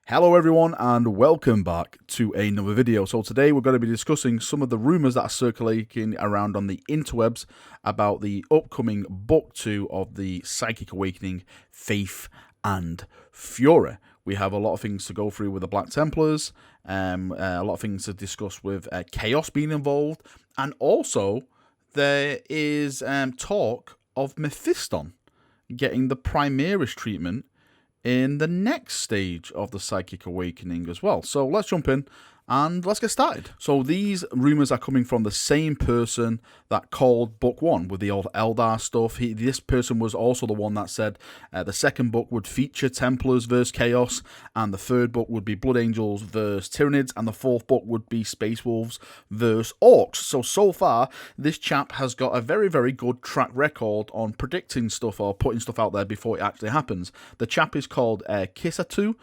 Hello everyone and welcome back to another video. So today we're going to be discussing some of the rumours that are circulating around on the interwebs about the upcoming book 2 of the Psychic Awakening, Faith and Fury. We have a lot of things to go through with the Black Templars, a lot of things to discuss with Chaos being involved, and also there is talk of Mephiston getting the Primaris treatment in the next stage of the Psychic Awakening as well. So let's jump in and let's get started. So these rumours are coming from the same person that called book 1 with the old Eldar stuff. This person was also the one that said the second book would feature Templars versus Chaos, and the third book would be Blood Angels versus Tyranids, and the fourth book would be Space Wolves versus Orcs. So far, this chap has got a very, very good track record on predicting stuff or putting stuff out there before it actually happens. The chap is called Kikasstou,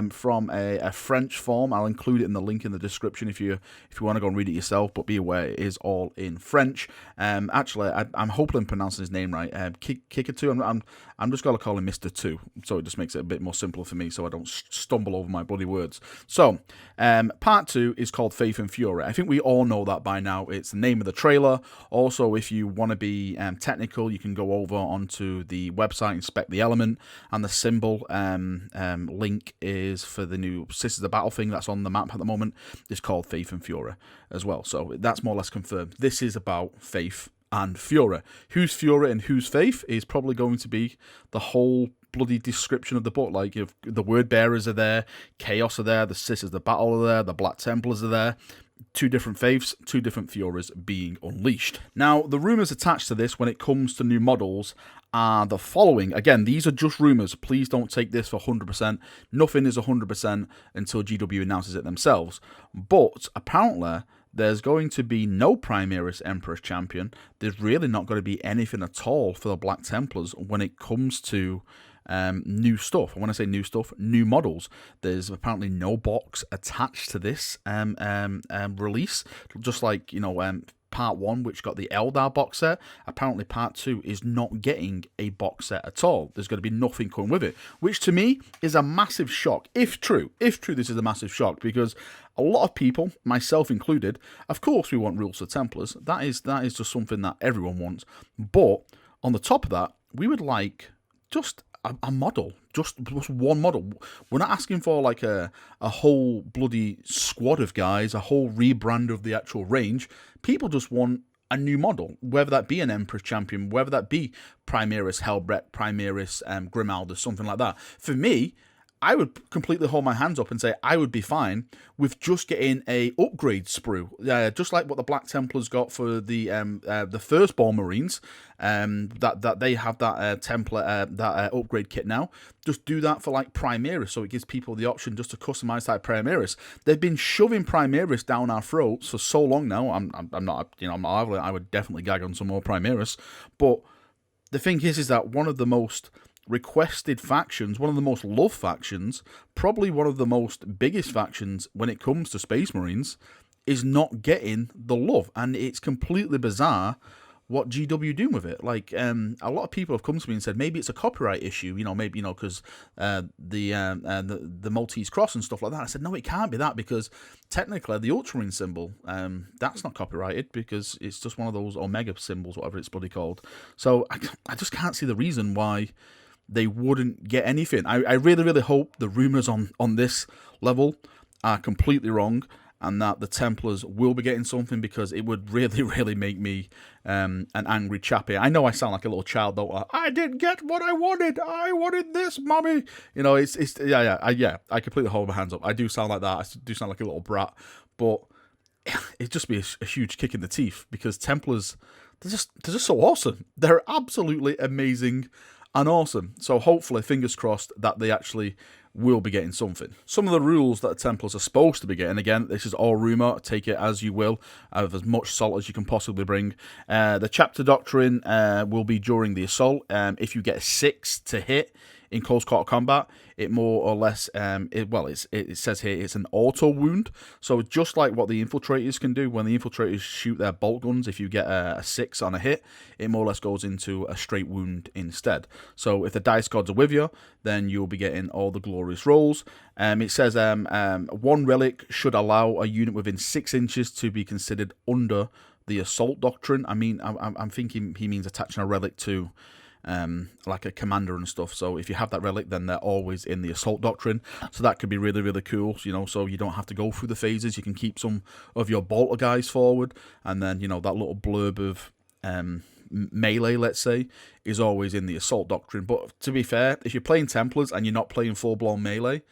from a French form. I'll include it in the link in the description if you want to go and read it yourself, but be aware it is all in French. Actually, I'm hoping I'm pronouncing his name right. Kikasstou. I'm just going to call him Mr. 2, so it just makes it a bit more simpler for me so I don't stumble over my bloody words. So, part 2 is called Faith and Fury. I think we all know that by now. It's the name of the trailer. Also, if you want to be technical, you can go over onto the website, inspect the element, and the symbol link is for the new Sisters of Battle thing that's on the map at the moment. It's called Faith and Fury as well. So that's more or less confirmed. This is about Faith and Fury. Who's Fury and who's Faith is probably going to be the whole bloody description of the book. Like, if the word bearers are there, Chaos are there, the Sisters of Battle are there, the Black Templars are there. Two different faiths, two different Furies being unleashed. Now, the rumours attached to this when it comes to new models are the following. Again, these are just rumours. Please don't take this for 100%. Nothing is 100% until GW announces it themselves. But apparently, there's going to be no Primaris Emperor's Champion. There's really not going to be anything at all for the Black Templars when it comes to new stuff. When I say new stuff, new models. There's apparently no box attached to this release, just like, part 1, which got the Eldar box set. Apparently part 2 is not getting a box set at all. There's going to be nothing coming with it, which to me is a massive shock. If true, this is a massive shock, because a lot of people, myself included, of course we want rules for Templars. That is just something that everyone wants. But on the top of that, we would like just a model, just one model. We're not asking for like a whole bloody squad of guys, a whole rebrand of the actual range. People just want a new model, whether that be an Emperor's Champion, whether that be Primaris Helbrecht, Primaris Grimaldus, something like that. For me, I would completely hold my hands up and say I would be fine with just getting a upgrade sprue, just like what the Black Templars got for the Firstborn Marines. That they have that Templar that upgrade kit now. Just do that for like Primaris, so it gives people the option just to customize that Primaris. They've been shoving Primaris down our throats for so long now. I'm not, I would definitely gag on some more Primaris, but the thing is that one of the most requested factions, one of the most loved factions, probably one of the most biggest factions when it comes to Space Marines, is not getting the love, and it's completely bizarre what GW doing with it. Like, a lot of people have come to me and said maybe it's a copyright issue, maybe because the Maltese cross and stuff like that. I said no, it can't be that, because technically the Ultramarine symbol, that's not copyrighted, because it's just one of those Omega symbols, whatever it's bloody called. So I just can't see the reason why they wouldn't get anything. I really, really hope the rumours on this level are completely wrong, and that the Templars will be getting something, because it would really, really make me an angry chappy. I know I sound like a little child, though. I didn't get what I wanted. I wanted this, mommy. I completely hold my hands up. I do sound like that. I do sound like a little brat, but it'd just be a huge kick in the teeth, because Templars, they're just so awesome. They're absolutely amazing and awesome. So hopefully, fingers crossed, that they actually will be getting something. Some of the rules that the Templars are supposed to be getting, again, this is all rumour, take it as you will, of as much salt as you can possibly bring. The chapter doctrine will be during the assault. If you get 6 to hit in close quarter combat, it more or less, it says here it's an auto wound. So just like what the infiltrators can do, when the infiltrators shoot their bolt guns, if you get a 6 on a hit, it more or less goes into a straight wound instead. So if the dice gods are with you, then you'll be getting all the glorious rolls. It says one relic should allow a unit within 6 inches to be considered under the assault doctrine. I mean, I'm thinking he means attaching a relic to like a commander and stuff. So if you have that relic, then they're always in the assault doctrine. So that could be really, really cool, you know, so you don't have to go through the phases. You can keep some of your bolter guys forward, and then, you know, that little blurb of melee, let's say, is always in the assault doctrine. But to be fair, if you're playing Templars and you're not playing full-blown melee,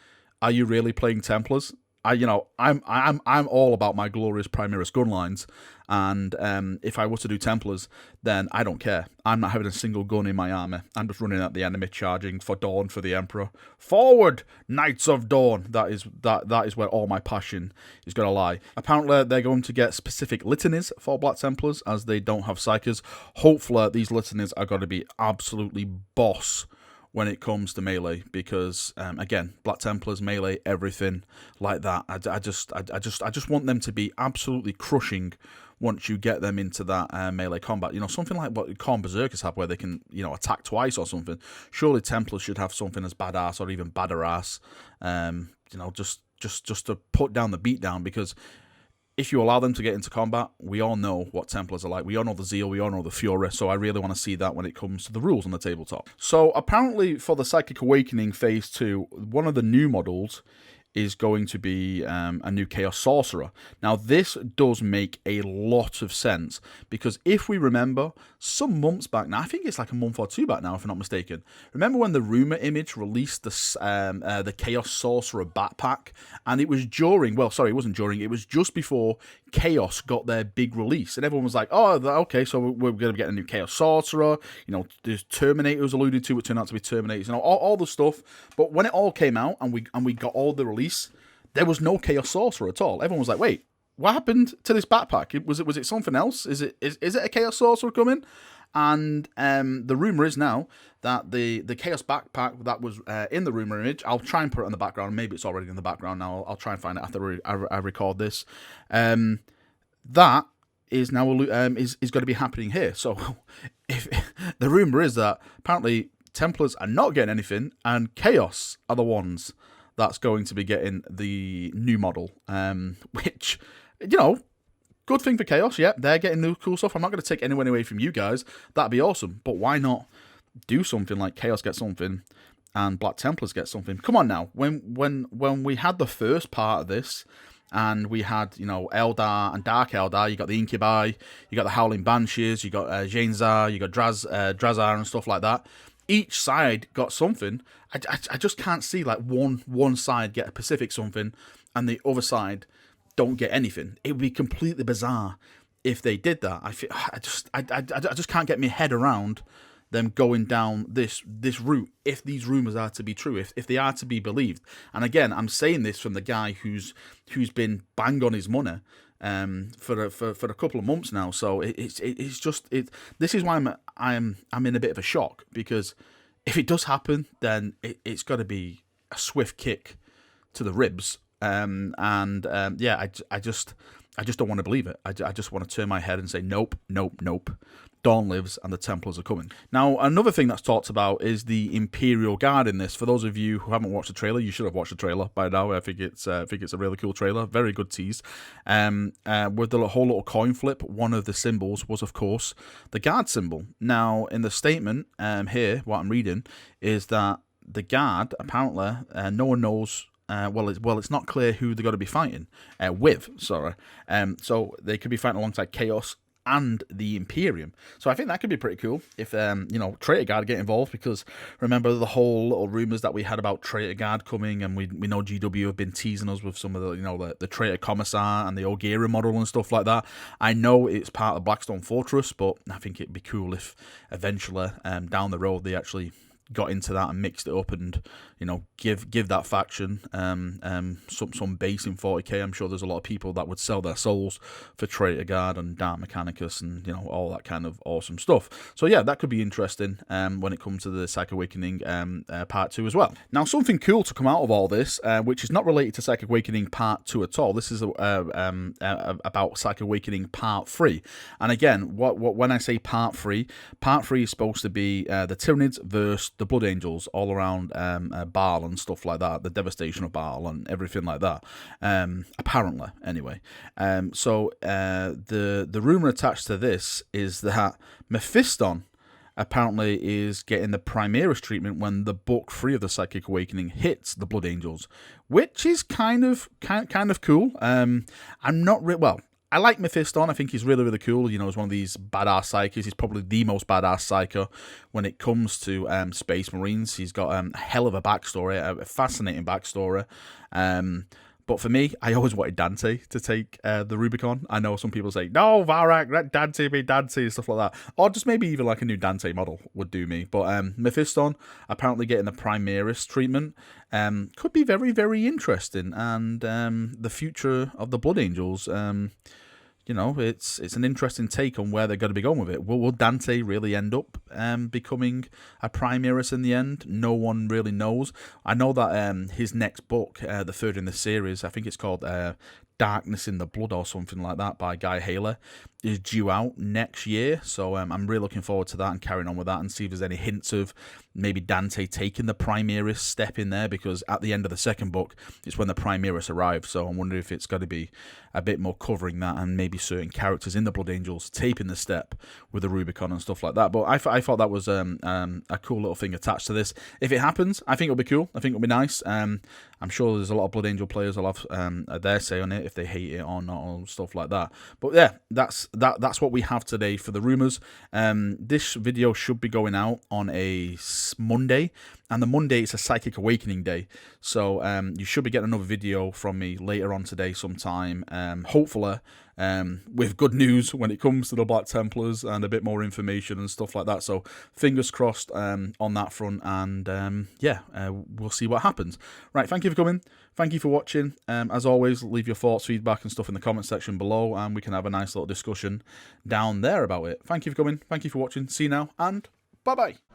are you really playing Templars? I'm all about my glorious Primaris gun lines, and if I were to do Templars, then I don't care. I'm not having a single gun in my army. I'm just running at the enemy, charging for Dawn for the Emperor. Forward, Knights of Dawn. That is where all my passion is going to lie. Apparently, they're going to get specific litanies for Black Templars, as they don't have psychers. Hopefully, these litanies are going to be absolutely boss when it comes to melee, because again, Black Templars, melee, everything like that. I just want them to be absolutely crushing once you get them into that melee combat. You know, something like what Khorne Berserkers have, where they can, you know, attack twice or something. Surely Templars should have something as badass or even badder ass. You know, just to put down the beatdown, because if you allow them to get into combat, we all know what Templars are like. We all know the zeal, we all know the fury, so I really want to see that when it comes to the rules on the tabletop. So apparently for the Psychic Awakening Phase 2, one of the new models is going to be a new Chaos Sorcerer. Now, this does make a lot of sense, because if we remember, some months back now, I think it's like a month or two back now, if I'm not mistaken, remember when the Rumour Image released the Chaos Sorcerer backpack, and it was during, well, sorry, it wasn't during, it was just before Chaos got their big release, and everyone was like, oh, okay, so we're going to get a new Chaos Sorcerer, you know, there's Terminator was alluded to, it turned out to be Terminators, you know, all the stuff. But when it all came out and we got all the release, there was no Chaos Sorcerer at all. Everyone was like, wait, what happened to this backpack? Was it something else? Is it a Chaos Sorcerer coming? And the rumor is now that the Chaos backpack that was in the Rumour Image, I'll try and put it in the background. Maybe it's already in the background now. I'll try and find it after I record this. That is now is going to be happening here. So if the rumor is that apparently Templars are not getting anything, and Chaos are the ones that's going to be getting the new model, which, you know, good thing for Chaos. Yep, they're getting new cool stuff. I'm not going to take anyone away from you guys. That'd be awesome. But why not do something like Chaos get something and Black Templars get something? Come on now. When we had the first part of this, and we had, you know, Eldar and Dark Eldar, you got the Incubi, you got the Howling Banshees, you got Jainzar, you got Drazar and stuff like that. Each side got something. I just can't see like one side get a Pacific something and the other side don't get anything. It would be completely bizarre if they did that. I just can't get my head around them going down this route, if these rumours are to be true, if they are to be believed. And again, I'm saying this from the guy who's been bang on his money for a couple of months now. So it's just this is why I'm in a bit of a shock, because if it does happen, then it's got to be a swift kick to the ribs. Yeah, I just don't want to believe it. I just want to turn my head and say nope. Dawn lives and the Templars are coming. Now, another thing that's talked about is the Imperial Guard in this. For those of you who haven't watched the trailer, you should have watched the trailer by now. I think it's a really cool trailer. Very good tease. With the whole little coin flip, one of the symbols was, of course, the Guard symbol. Now, in the statement here, what I'm reading is that the Guard, apparently, no one knows. It's not clear who they're going to be fighting with. Sorry. So they could be fighting alongside Chaos and the Imperium. So I think that could be pretty cool if, Traitor Guard get involved, because remember the whole little rumours that we had about Traitor Guard coming, and we know GW have been teasing us with some of the Traitor Commissar and the Ogira model and stuff like that. I know it's part of Blackstone Fortress, but I think it'd be cool if eventually down the road they actually got into that and mixed it up and, you know, give that faction some base in 40k. I'm sure there's a lot of people that would sell their souls for Traitor Guard and Dark Mechanicus and, you know, all that kind of awesome stuff. So yeah, that could be interesting when it comes to the Psychic Awakening Part 2 as well. Now, something cool to come out of all this, which is not related to Psychic Awakening Part 2 at all. This is about Psychic Awakening Part 3. And again, when I say Part 3 is supposed to be the Tyranids versus the Blood Angels all around Baal and stuff like that, the devastation of Baal and everything like that, apparently, anyway. So the rumour attached to this is that Mephiston apparently is getting the Primaris treatment when the book 3 of the Psychic Awakening hits the Blood Angels, which is kind of cool. I'm not well. I like Mephiston. I think he's really, really cool. You know, he's one of these badass psychers. He's probably the most badass psyker when it comes to Space Marines. He's got a hell of a backstory, a fascinating backstory. But for me, I always wanted Dante to take the Rubicon. I know some people say, no, Varak, let Dante be Dante, and stuff like that. Or just maybe even like a new Dante model would do me. But Mephiston apparently getting the Primaris treatment could be very, very interesting. And the future of the Blood Angels, you know, it's an interesting take on where they're going to be going with it. Will Dante really end up becoming a Primaris in the end? No one really knows. I know that his next book, the third in the series, I think it's called Darkness in the Blood or something like that by Guy Haley, is due out next year. So I'm really looking forward to that and carrying on with that and see if there's any hints of maybe Dante taking the Primaris step in there, because at the end of the second book, it's when the Primaris arrive. So I'm wondering if it's got to be a bit more covering that and maybe certain characters in the Blood Angels taking the step with the Rubicon and stuff like that. But I thought that was a cool little thing attached to this. If it happens, I think it'll be cool. I think it'll be nice. I'm sure there's a lot of Blood Angel players will have their say on it, if they hate it or not, or stuff like that. But yeah, that's what we have today for the rumours. This video should be going out on a Monday, and the Monday is a Psychic Awakening day, so you should be getting another video from me later on today sometime, hopefully with good news when it comes to the Black Templars and a bit more information and stuff like that. So fingers crossed on that front, and yeah, we'll see what happens. Right, thank you for coming, thank you for watching. As always, leave your thoughts, feedback and stuff in the comment section below, and we can have a nice little discussion down there about it. Thank you for coming, thank you for watching, see you now, and bye bye.